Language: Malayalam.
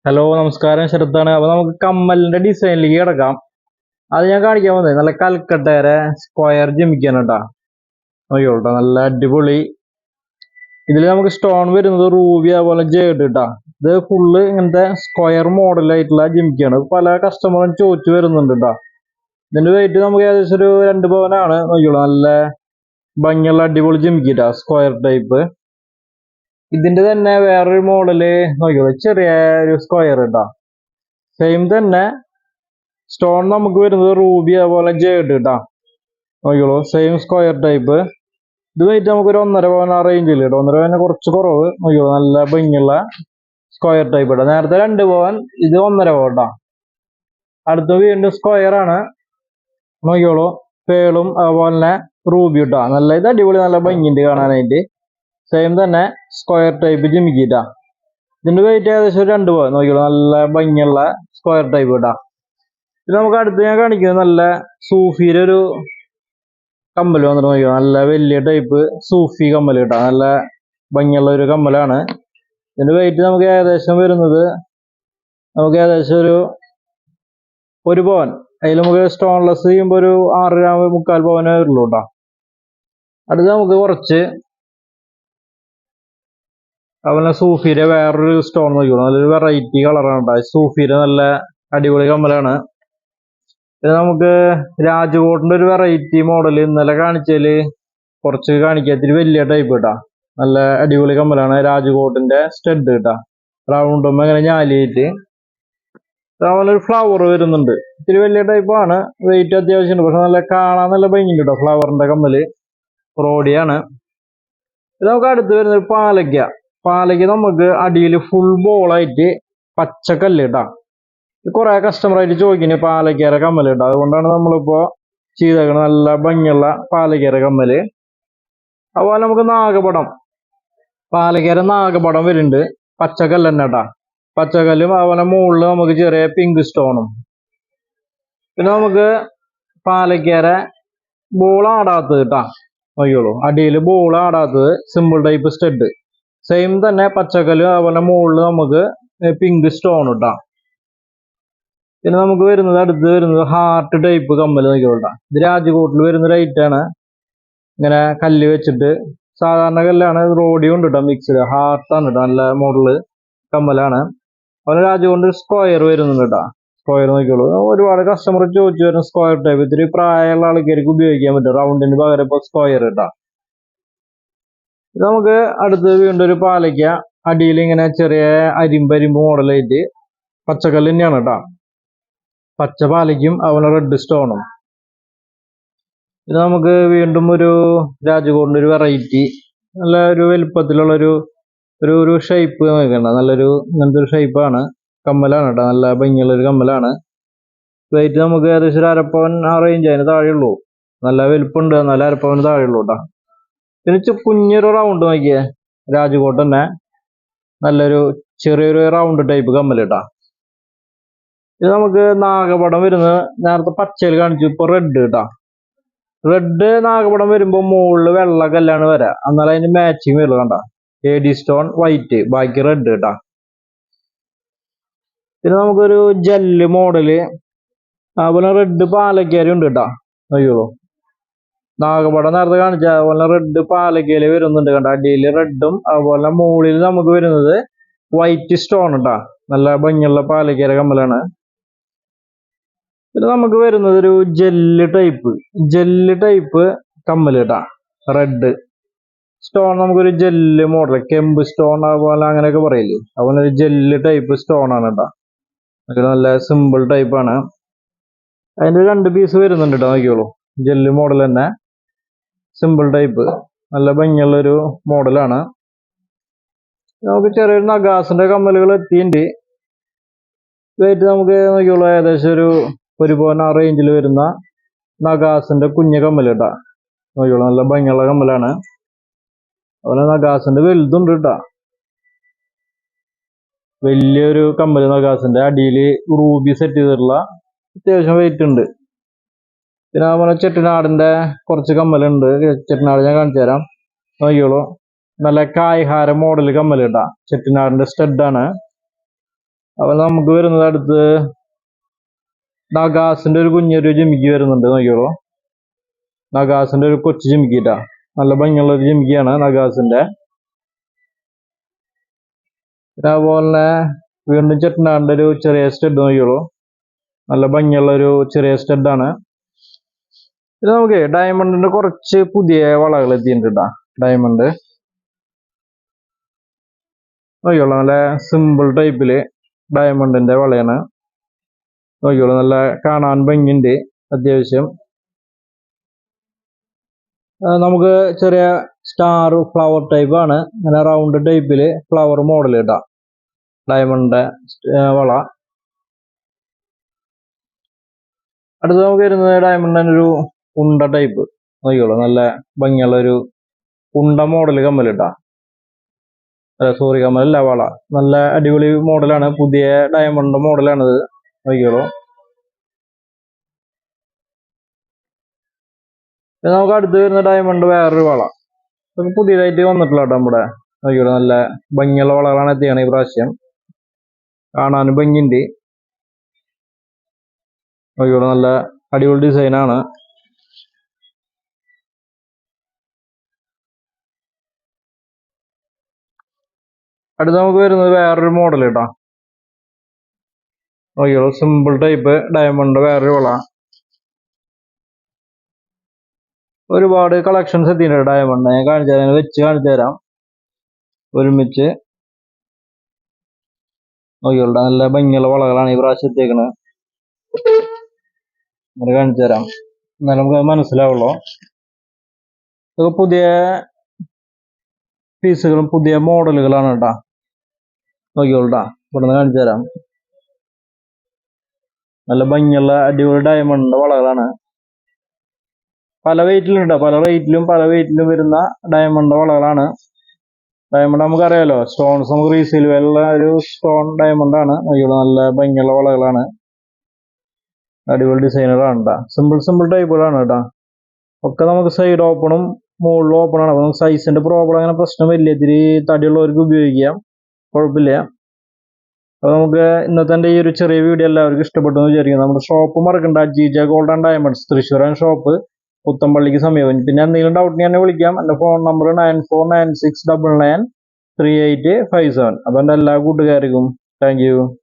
ഹലോ നമസ്കാരം ശരത്താണ്. അപ്പൊ നമുക്ക് കമ്മലിന്റെ ഡിസൈനിലേക്ക് കിടക്കാം. അത് ഞാൻ കാണിക്കാൻ വന്നത് നല്ല കൽക്കട്ടയുടെ സ്ക്വയർ ജിമിക്കാണ് കേട്ടാ. നോക്കിയോട്ടോ, നല്ല അടിപൊളി. ഇതിൽ നമുക്ക് സ്റ്റോൺ വരുന്നത് റൂബി അതുപോലെ ജേഡ് കേട്ടാ. ഇത് ഫുള്ള് ഇങ്ങനത്തെ സ്ക്വയർ മോഡലായിട്ടുള്ള ജിമിക്കാണ്. പല കസ്റ്റമറും ചോദിച്ചു വരുന്നുണ്ട് കേട്ടാ. ഇതിന്റെ വെയിറ്റ് നമുക്ക് ഏകദേശം ഒരു 2 പവനാണ്. നോക്കിയോളൂ, നല്ല ഭംഗിയുള്ള അടിപൊളി ജിമിക്കിട്ടാ, സ്ക്വയർ ടൈപ്പ്. ഇതിന്റെ തന്നെ വേറൊരു മോഡല് നോക്കിയോളൂ, ചെറിയ ഒരു സ്ക്വയർ കേട്ടാ. സെയിം തന്നെ സ്റ്റോൺ നമുക്ക് വരുന്നത് റൂബി അതുപോലെ ജേഡ് കേട്ടാ. നോക്കിയോളൂ, സെയിം സ്ക്വയർ ടൈപ്പ്. ഇത് വെയിറ്റ് നമുക്ക് ഒരു 1.5 പവൻ ആ റേഞ്ചിൽ കേട്ടോ. 1.5 പവന് കുറച്ച് കുറവ്. നോക്കിയോളൂ, നല്ല ഭംഗിയുള്ള സ്ക്വയർ ടൈപ്പ് കേട്ടോ. നേരത്തെ 2 പവൻ, ഇത് 1.5 പവൻ കേട്ടോ. അടുത്ത വീണ്ടും സ്ക്വയർ ആണ്. നോക്കിയോളൂ, പേളും അതുപോലെ തന്നെ റൂബി കേട്ടോ. നല്ല ഇത് അടിപൊളി, നല്ല ഭംഗിയുണ്ട് കാണാനായിട്ട്. സെയിം തന്നെ സ്ക്വയർ ടൈപ്പ് ജിമിക്കിട്ടാ. ഇതിന്റെ വെയിറ്റ് ഏകദേശം ഒരു 2 പവൻ. നോക്കിയോളൂ, നല്ല ഭംഗിയുള്ള സ്ക്വയർ ടൈപ്പ് കേട്ടാ. ഇത് നമുക്ക് അടുത്ത് ഞാൻ കാണിക്കുന്നത് നല്ല സൂഫിയുടെ ഒരു കമ്മൽ വന്നിട്ട് നോക്കിയോ. നല്ല വലിയ ടൈപ്പ് സൂഫി കമ്മൽ കേട്ടോ. നല്ല ഭംഗിയുള്ള ഒരു കമ്മലാണ്. ഇതിന്റെ വെയിറ്റ് നമുക്ക് ഏകദേശം വരുന്നത് ഒരു പവൻ. അതിൽ നമുക്ക് സ്റ്റോൺലെസ് ചെയ്യുമ്പോൾ ഒരു 6 ഗ്രാം 3/4 പവനേ വരുള്ളൂ കേട്ടോ. അടുത്ത് നമുക്ക് കുറച്ച് അതുപോലെ സൂഫിയുടെ വേറൊരു സ്റ്റോൺ നോക്കിയോ. നല്ലൊരു വെറൈറ്റി കളറാണ് കേട്ടോ. സൂഫിയുടെ നല്ല അടിപൊളി കമ്മലാണ്. ഇത് നമുക്ക് രാജ്കോട്ടിന്റെ ഒരു വെറൈറ്റി മോഡൽ ഇന്നലെ കാണിച്ചാല് കുറച്ച് കാണിക്കാത്തിരി വലിയ ടൈപ്പ് കേട്ടാ. നല്ല അടിപൊളി കമ്മലാണ്. രാജ്കോട്ടിന്റെ സ്റ്റഡ് കേട്ടാ. റൗണ്ടും അങ്ങനെ ഞാലിയിട്ട് അതുപോലെ ഒരു ഫ്ലവർ വരുന്നുണ്ട്. ഇത്തിരി വലിയ ടൈപ്പാണ്. വെയിറ്റ് അത്യാവശ്യമുണ്ട്. പക്ഷെ നല്ല കാണാൻ നല്ല ഭംഗിയുണ്ട് കേട്ടോ. ഫ്ലവറിന്റെ കമ്മല് റോഡിയാണ്. ഇത് നമുക്ക് അടുത്ത് വരുന്നത് പാലയ്ക്ക നമുക്ക് അടിയിൽ ഫുൾ ബോളായിട്ട് പച്ചക്കല്ല് കേട്ടാ. കുറെ കസ്റ്റമറായിട്ട് ചോദിക്കുന്നത് പാലക്കാര കമ്മല് കേട്ടോ. അതുകൊണ്ടാണ് നമ്മളിപ്പോ ചെയ്തേക്കുന്നത്. നല്ല ഭംഗിയുള്ള പാലക്കാര കമ്മല്. അതുപോലെ നമുക്ക് പാലക്കാര നാഗപടം വരുന്നുണ്ട്. പച്ചക്കല്ല് തന്നെ കേട്ടാ. പച്ചക്കല്ലും അതുപോലെ മുകളിൽ നമുക്ക് ചെറിയ പിങ്ക് സ്റ്റോണും. പിന്നെ നമുക്ക് പാലക്കാര ബോൾ ആടാത്തത് കേട്ടാ. നോക്കിയോളൂ, അടിയിൽ ബോൾ ആടാത്തത് സിമ്പിൾ ടൈപ്പ് സ്റ്റഡ്. സെയിം തന്നെ പച്ചക്കല്ലും അതുപോലെ മുകളിൽ നമുക്ക് പിങ്ക് സ്റ്റോൺ കേട്ടാ. പിന്നെ നമുക്ക് അടുത്ത് വരുന്നത് ഹാർട്ട് ടൈപ്പ് കമ്മൽ നോക്കിയോട്ടാ. ഇത് രാജ്കോട്ടിൽ വരുന്ന റേറ്റാണ്. ഇങ്ങനെ കല്ല് വെച്ചിട്ട് സാധാരണ കല്ലാണ്. റോഡി ഉണ്ട് കേട്ടോ, മിക്സ്ഡ് ഹാർട്ടാണ് കേട്ടോ. നല്ല മോഡല് കമ്മലാണ്. അതുപോലെ രാജ്കോട്ടിൽ സ്ക്വയർ വരുന്നുണ്ട് കേട്ടോ. സ്ക്വയർ നോക്കിയോളൂ, ഒരുപാട് കസ്റ്റമർ ചോദിച്ചു വരുന്ന സ്ക്വയർ ടൈപ്പ്. ഇത്തിരി പ്രായമുള്ള ആൾക്കാർക്ക് ഉപയോഗിക്കാൻ പറ്റും. റൗണ്ടിന് പകരം ഇപ്പോൾ സ്ക്വയർ കേട്ടോ. ഇത് നമുക്ക് അടുത്ത് വീണ്ടും ഒരു പാലയ്ക്ക. അടിയിൽ ഇങ്ങനെ ചെറിയ അരിമ്പ് മോഡലായിട്ട് പച്ചക്കല്ല് തന്നെയാണ് കേട്ടോ. പച്ച പാലയ്ക്കും അതുപോലെ റെഡ് സ്റ്റോണും. ഇത് നമുക്ക് വീണ്ടും ഒരു രാജ്കോട്ടിന്റെ ഒരു വെറൈറ്റി. നല്ല ഒരു വലുപ്പത്തിലുള്ള ഒരു ഷേപ്പ് നോക്കണ്ട. നല്ലൊരു ഇങ്ങനത്തെ ഒരു ഷേപ്പാണ്. കമ്മലാണ് കേട്ടോ. നല്ല ഭംഗിയുള്ള ഒരു കമ്മലാണ്. വെയിറ്റ് നമുക്ക് ഏകദേശം ഒരു 1/2 പവൻ ആ റേഞ്ച് അതിന് താഴെയുള്ളൂ. നല്ല വലുപ്പമുണ്ട്. നല്ല 1/2 പവന് താഴെയുള്ളൂ കേട്ടോ. പിന്നെ കുഞ്ഞൊരു റൗണ്ട് നോക്കിയേ. രാജ്കോട്ട് തന്നെ നല്ലൊരു ചെറിയൊരു റൗണ്ട് ടൈപ്പ് കമ്മൽ കേട്ടോ. ഇത് നമുക്ക് നാഗപടം വരുന്നത് നേരത്തെ പച്ചയിൽ കാണിച്ചു. ഇപ്പൊ റെഡ് കേട്ടാ. റെഡ് നാഗപടം വരുമ്പോ മുകളിൽ വെള്ള കല്ലാണ് വരാ. എന്നാലും അതിന് മാച്ചിങ് വരുള്ളൂ കണ്ട. AD സ്റ്റോൺ വൈറ്റ്, ബാക്കി റെഡ് കേട്ടാ. പിന്നെ നമുക്കൊരു ജെല്ല് മോഡല് അതുപോലെ റെഡ് പാലക്കാരി ഉണ്ട് കേട്ടാ. നോക്കിയോളൂ, നാഗപടം നേരത്തെ കാണിച്ച അതുപോലെ റെഡ് പാലക്കയില് വരുന്നുണ്ട് കണ്ട. അടിയിൽ റെഡും അതുപോലെ മുകളിൽ നമുക്ക് വരുന്നത് വൈറ്റ് സ്റ്റോൺ കേട്ടാ. നല്ല ഭംഗിയുള്ള പാലക്കാര കമ്മലാണ്. പിന്നെ നമുക്ക് വരുന്നത് ഒരു ജെല്ല് ടൈപ്പ് കമ്മൽ കേട്ടാ. റെഡ് സ്റ്റോൺ നമുക്കൊരു ജെല്ല് മോഡൽ, കെമ്പ് സ്റ്റോൺ അതുപോലെ അങ്ങനെയൊക്കെ പറയില്ലേ. അതുപോലെ ഒരു ജെല്ല് ടൈപ്പ് സ്റ്റോൺ ആണ് കേട്ടോ. നല്ല സിമ്പിൾ ടൈപ്പാണ്. അതിന്റെ 2 പീസ് വരുന്നുണ്ട് കേട്ടോ. നോക്കിയോളൂ, ജെല്ല് മോഡൽ തന്നെ, സിമ്പിൾ ടൈപ്പ്, നല്ല ഭംഗിയുള്ളൊരു മോഡലാണ്. നമുക്ക് ചെറിയൊരു നഗാസിന്റെ കമ്മലുകൾ എത്തിയിട്ടുണ്ട്. വെയിറ്റ് നമുക്ക് നോക്കിയോളൂ, ഏകദേശം ഒരു പവൻ ആ റേഞ്ചിൽ വരുന്ന നഗാസിന്റെ കുഞ്ഞു കമ്മൽ കേട്ടാ. നോക്കിയോളൂ, നല്ല ഭംഗിയുള്ള കമ്മലാണ്. അതുപോലെ നഗാസിന്റെ വലുതുണ്ട് കേട്ടാ. വലിയൊരു കമ്മൽ നഗാസിന്റെ. അടിയിൽ റൂബി സെറ്റ് ചെയ്തിട്ടുള്ള അത്യാവശ്യം വെയിറ്റ് ഉണ്ട്. പിന്നെ അതുപോലെ ചെട്ടിനാടിന്റെ കുറച്ച് കമ്മലുണ്ട്. ചെട്ടിനാട് ഞാൻ കാണിച്ചു തരാം. നോക്കിയോളൂ, നല്ല കായ്ഹാര മോഡൽ കമ്മൽ കേട്ടാ. ചെട്ടിനാടിന്റെ സ്റ്റഡാണ്. അപ്പൊ നമുക്ക് വരുന്നത് അടുത്ത് നഗാസിന്റെ ഒരു കുഞ്ഞൊരു ജിമിക്ക് വരുന്നുണ്ട്, നോക്കിയോളൂ. നഗാസിന്റെ ഒരു കൊച്ചു ജിമിക്കിട്ടാ, നല്ല ഭംഗിയുള്ള ഒരു ജിമിക്കിയാണ് നഗാസിന്റെ. പിന്നെ അതുപോലെ തന്നെ വീണ്ടും ചെട്ടനാടിന്റെ ഒരു ചെറിയ സ്റ്റഡ് നോക്കിയോളൂ, നല്ല ഭംഗിയുള്ള ഒരു ചെറിയ സ്റ്റഡാണ്. ഇത് നമുക്ക് ഡയമണ്ടിന്റെ കുറച്ച് പുതിയ വളകൾ എത്തിയിട്ടുണ്ട്. ഡയമണ്ട് നോക്കിയോളൂ, നല്ല സിമ്പിൾ ടൈപ്പില് ഡയമണ്ടിന്റെ വളയാണ്. നോക്കിയോളൂ, നല്ല കാണാൻ ഭംഗിയുണ്ട് അത്യാവശ്യം. നമുക്ക് ചെറിയ സ്റ്റാർ ഫ്ലവർ ടൈപ്പ് ആണ്, ഇങ്ങനെ റൗണ്ട് ടൈപ്പില് ഫ്ലവർ മോഡൽ ഇടാം ഡയമണ്ടിന്റെ വള. അടുത്ത് നമുക്ക് വരുന്നത് ഡയമണ്ടിന്റെ ഒരു ഉണ്ട ടൈപ്പ് നോക്കിയോളൂ, നല്ല ഭംഗിയുള്ള ഒരു ഉണ്ട മോഡൽ കമ്മലിട്ടാ. സോറി, കമ്മലല്ല, വള. നല്ല അടിപൊളി മോഡലാണ്, പുതിയ ഡയമണ്ട് മോഡലാണിത്, നോക്കിയോളൂ. നമുക്ക് അടുത്ത് വരുന്ന ഡയമണ്ട് വേറൊരു വള, പുതിയതായിട്ട് വന്നിട്ടുള്ള നമ്മുടെ, നോക്കിയോളൂ. നല്ല ഭംഗിയുള്ള വളകളാണ് എത്തിയാണ് ഈ പ്രാവശ്യം, കാണാനും ഭംഗിയുണ്ട്. നോക്കിയോളൂ, നല്ല അടിപൊളി ഡിസൈനാണ്. അടുത്ത് നമുക്ക് വരുന്നത് വേറൊരു മോഡൽ കേട്ടോ, നോക്കിയോളൂ. സിമ്പിൾ ടൈപ്പ് ഡയമണ്ട് വേറൊരു വള. ഒരുപാട് കളക്ഷൻസ് എത്തിയിട്ടുണ്ട് ഡയമണ്ട്, ഞാൻ കാണിച്ചു തരാം, വെച്ച് കാണിച്ചു തരാം ഒരുമിച്ച്. നോക്കിയോളൂ, നല്ല ഭംഗിയുള്ള വളകളാണ് ഈ പ്രാവശ്യം എത്തിയേക്കുന്നത്. അങ്ങനെ കാണിച്ചു തരാം, എന്നാലും നമുക്ക് മനസ്സിലാവുള്ളൂ. ഇതൊക്കെ പുതിയ പീസുകളും പുതിയ മോഡലുകളാണ് കേട്ടാ, നോക്കിയോളൂട്ടാ. ഇവിടുന്ന് കാണിച്ചു തരാം, നല്ല ഭംഗിയുള്ള അടിപൊളി ഡയമണ്ട് വളകളാണ്. പല വെയിറ്റിലുണ്ട്, പല റേറ്റിലും പല വെയിറ്റിലും വരുന്ന ഡയമണ്ട് വളകളാണ്. ഡയമണ്ട് നമുക്കറിയാലോ, സ്റ്റോൺസ് നമുക്ക് റീസെയിൽ വിലയുള്ള ഒരു സ്റ്റോൺ ഡയമണ്ട് ആണ്. നോക്കിയോളൂ, നല്ല ഭംഗിയുള്ള വളകളാണ്, അടിപൊളി ഡിസൈനുകളാണ് കേട്ടാ. സിമ്പിൾ ടൈപ്പുകളാണ് കേട്ടാ. ഒക്കെ നമുക്ക് സൈഡ് ഓപ്പണും മുകളിൽ ഓപ്പൺ ആണ്. അപ്പൊ സൈസിന്റെ പ്രോബ്ലം അങ്ങനെ പ്രശ്നം വരില്ല, ഇത്തിരി തടിയുള്ളവർക്ക് ഉപയോഗിക്കാം, കുഴപ്പമില്ല. അപ്പൊ നമുക്ക് ഇന്നത്തെ ഈ ഒരു ചെറിയ വീഡിയോ എല്ലാവർക്കും ഇഷ്ടപ്പെട്ടു എന്ന് വിചാരിക്കുന്നു. നമ്മുടെ ഷോപ്പ് മറക്കണ്ട, ജീജ ഗോൾഡ് ആൻഡ് ഡയമണ്ട്സ്, തൃശ്ശൂരാണ് ഷോപ്പ്, പുത്തമ്പള്ളിക്ക് സമീപം. പിന്നെ എന്തെങ്കിലും ഡൗട്ട് ഞാൻ വിളിക്കാം. എൻ്റെ ഫോൺ നമ്പർ 9496993857. അപ്പൊ എൻ്റെ എല്ലാ കൂട്ടുകാർക്കും താങ്ക് യു.